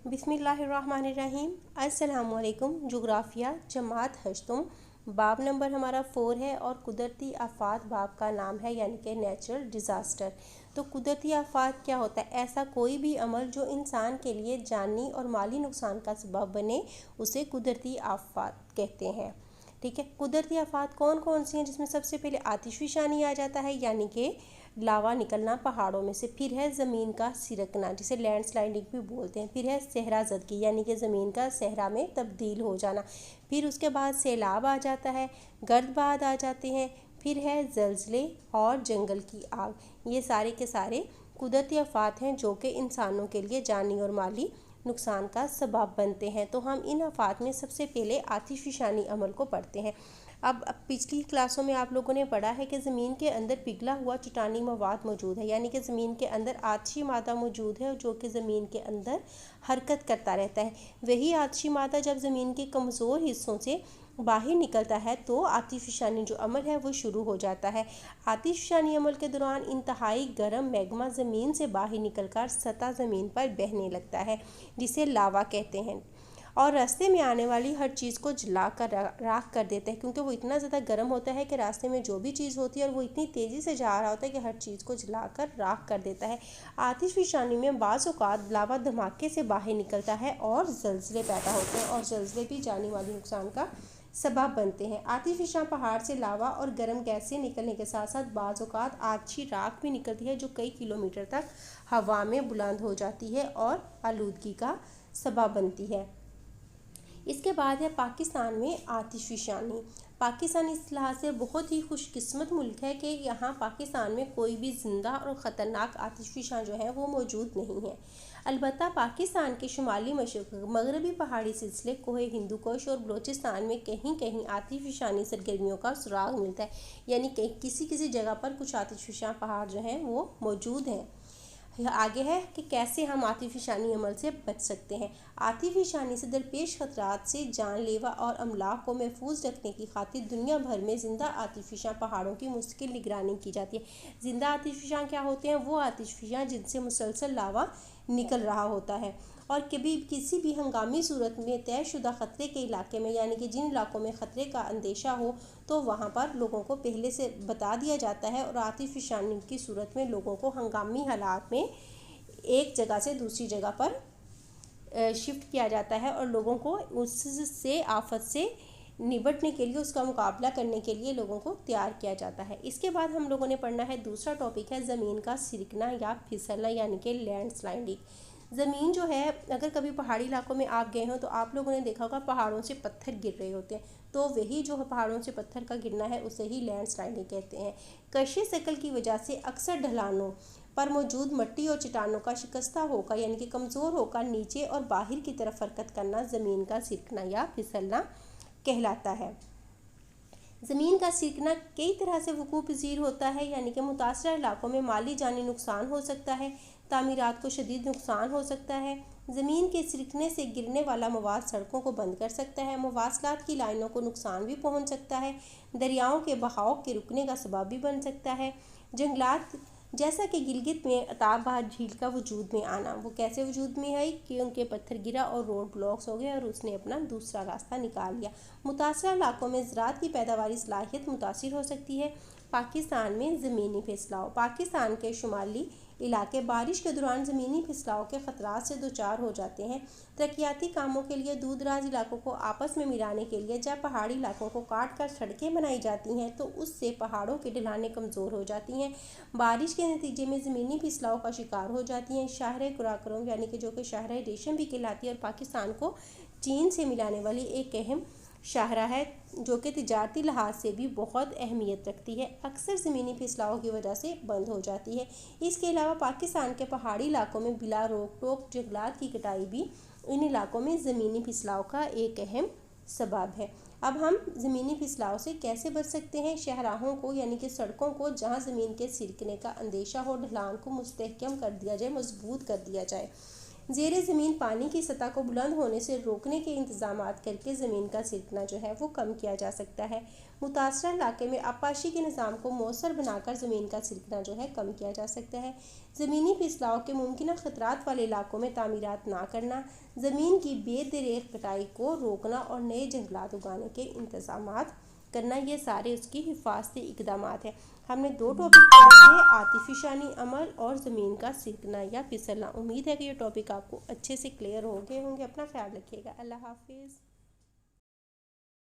बिस्मिल्लाहिर्रहमानिर्रहीम। अस्सलामुअलैकुम। जुग्राफिया जमात हश्तुम, बाब नंबर हमारा 4 है और कुदरती आफात बाब का नाम है, यानी कि नेचुरल डिज़ास्टर। तो कुदरती आफात क्या होता है? ऐसा कोई भी अमल जो इंसान के लिए जानी और माली नुकसान का सबब बने, उसे कुदरती आफात कहते हैं। ठीक है, कुदरती आफात कौन कौन सी हैं? जिसमें सबसे पहले आतिशफ़शानी आ जाता है, यानी कि लावा निकलना पहाड़ों में से। फिर है ज़मीन का सिरकना, जिसे लैंडस्लाइडिंग भी बोलते हैं। फिर है सहरा ज़दगी, यानी कि ज़मीन का सहरा में तब्दील हो जाना। फिर उसके बाद सैलाब आ जाता है, गर्दबाद आ जाते हैं। फिर है ज़लज़ले और जंगल की आग। ये सारे के सारे कुदरती आफात हैं जो कि इंसानों के लिए जानी और माली नुकसान का सबब बनते हैं। तो हम इन आफात में सबसे पहले आतिशफ़शानी अमल को पढ़ते हैं। अब पिछली क्लासों में आप लोगों ने पढ़ा है कि ज़मीन के अंदर पिघला हुआ चट्टानी मवाद मौजूद है, यानी कि ज़मीन के अंदर आतिशी मादा मौजूद है जो कि ज़मीन के अंदर हरकत करता रहता है। वही आतिशी मादा जब ज़मीन के कमज़ोर हिस्सों से बाहर निकलता है तो आतिशफ़शानी जो अमल है वो शुरू हो जाता है। आतिशफ़शानी अमल के दौरान इंतहाई गर्म मैग्मा ज़मीन से बाहर निकलकर सतह ज़मीन पर बहने लगता है, जिसे लावा कहते हैं, और रास्ते में आने वाली हर चीज़ को जला कर राख कर देता है, क्योंकि वो इतना ज़्यादा गर्म होता है कि रास्ते में जो भी चीज़ होती है और वो इतनी तेज़ी से जा रहा होता है कि हर चीज़ को जला कर राख कर देता है। आतिशफ़शानी में बाज़ औक़ात लावा धमाके से बाहर निकलता है और ज़लज़ले पैदा होते हैं, और ज़लज़ले भी जानी वाली नुकसान का सबब बनते हैं। आतिशफ़शा पहाड़ से लावा और गर्म गैस से निकलने के साथ साथ बाज़ औक़ात आतिशी राख भी निकलती है, जो कई किलोमीटर तक हवा में बुलंद हो जाती है और आलूदगी का सबब बनती है। इसके बाद है पाकिस्तान में आतिशफ़शानी। पाकिस्तान इस लिहाज से बहुत ही खुशकिस्मत मुल्क है कि यहाँ पाकिस्तान में कोई भी ज़िंदा और ख़तरनाक आतिशफ़शा जो है वो मौजूद नहीं है। अलबत्ता पाकिस्तान के शुमाली मगरबी पहाड़ी सिलसिले कोहे हिंदू कुश और बलोचिस्तान में कहीं कहीं आतिशफ़शानी सरगर्मियों का सुराग मिलता है, यानी कि किसी किसी जगह पर कुछ आतिशफ़शा पहाड़ जो हैं वो मौजूद हैं। आगे है कि कैसे हम आतिशफ़शानी अमल से बच सकते हैं। आतिशफ़शानी से दरपेश ख़तरात से जानलेवा और अमलाक को महफूज रखने की खातिर दुनिया भर में ज़िंदा आतिशफ़शा पहाड़ों की मुस्तकिल निगरानी की जाती है। ज़िंदा आतिशफ़शा क्या होते हैं? वो आतिशफ़शा जिनसे मुसलसल लावा निकल रहा होता है, और कभी किसी भी हंगामी सूरत में तयशुदा ख़तरे के इलाके में, यानी कि जिन इलाकों में ख़तरे का अंदेशा हो, तो वहाँ पर लोगों को पहले से बता दिया जाता है और आतिशफ़शानी की सूरत में लोगों को हंगामी हालात में एक जगह से दूसरी जगह पर शिफ्ट किया जाता है, और लोगों को उससे आफत से निपटने के लिए, उसका मुकाबला करने के लिए लोगों को तैयार किया जाता है। इसके बाद हम लोगों ने पढ़ना है दूसरा टॉपिक है ज़मीन का सिरकना या फिसलना, यानी कि लैंडस्लाइडिंग। ज़मीन जो है, अगर कभी पहाड़ी इलाकों में आप गए हो तो आप लोगों ने देखा होगा पहाड़ों से पत्थर गिर रहे होते हैं, तो वही जो पहाड़ों से पत्थर का गिरना है उसे ही लैंडस्लाइडिंग कहते हैं। कशिश शकल की वजह से अक्सर ढलानों पर मौजूद मिट्टी और चट्टानों का शिकस्ता होकर, यानी कि कमज़ोर होकर नीचे और बाहर की तरफ हरकत करना ज़मीन का सिरकना या फिसलना कहलाता है। ज़मीन का सिरकना कई तरह से वकूअ पज़ीर होता है, यानी कि मुतासरा इलाकों में माली जानी नुकसान हो सकता है, तामीरात को शदीद नुकसान हो सकता है। ज़मीन के सिरकने से गिरने वाला मवाद सड़कों को बंद कर सकता है, मवासलात की लाइनों को नुकसान भी पहुंच सकता है, दरियाओं के बहाव के रुकने का सबब भी बन सकता है। जंगलात, जैसा कि गिलगित में अताबहार झील का वजूद में आना, वो कैसे वजूद में आई कि उनके पत्थर गिरा और रोड ब्लॉक्स हो गए और उसने अपना दूसरा रास्ता निकाल लिया। मुतासरा इलाकों में ज़राअत की पैदावारी सलाहियत मुतासिर हो सकती है। पाकिस्तान में ज़मीनी फिसलाव। पाकिस्तान के शुमाली इलाके बारिश के दौरान ज़मीनी फिसलाव के ख़तरात से दोचार हो जाते हैं। तरक्याती कामों के लिए दूर दराज इलाकों को आपस में मिलाने के लिए जब पहाड़ी इलाकों को काट कर सड़कें बनाई जाती हैं तो उससे पहाड़ों की ढलानें कमज़ोर हो जाती हैं। बारिश के नतीजे में ज़मीनी फिसलाव का शिकार हो जाती हैं। शाहर कुराकरम, यानी कि जो कि शाहर रेशम भी कहलाती है और पाकिस्तान को चीन से मिलाने वाली एक अहम शाहरा है, जो कि तिजारती लिहाज से भी बहुत अहमियत रखती है, अक्सर ज़मीनी फिसलाव की वजह से बंद हो जाती है। इसके अलावा पाकिस्तान के पहाड़ी इलाकों में बिला रोक टोक जंगलात की कटाई भी इन इलाकों में ज़मीनी फिसलाव का एक अहम सबब है। अब हम ज़मीनी फिसलाव से कैसे बच सकते हैं? शहराहों को, यानी कि सड़कों को जहाँ ज़मीन के सिरकने का अंदेशा हो, ढलान को मुस्तहकम कर दिया जाए, मजबूत कर दिया जाए। ज़ेरे ज़मीन पानी की सतह को बुलंद होने से रोकने के इंतजाम करके ज़मीन का सिरकना जो है वो कम किया जा सकता है। मुतासरा इलाके में आबपाशी के निज़ाम को मौसर बनाकर ज़मीन का सिरकना जो है कम किया जा सकता है। ज़मीनी फिसलाव के मुमकिन ख़तरात वाले इलाकों में तामीरात ना करना, ज़मीन की बेदरेख कटाई को रोकना और नए जंगलात उगाने के इंतजामात करना, ये सारे उसकी हिफाजती इकदामात हैं। हमने 2 टॉपिक पढ़े थे, आतिफिशानी अमल और ज़मीन का सिरकना या फिसलना। उम्मीद है कि ये टॉपिक आपको अच्छे से क्लियर हो गए होंगे। अपना ख्याल रखिएगा। अल्लाह हाफिज़।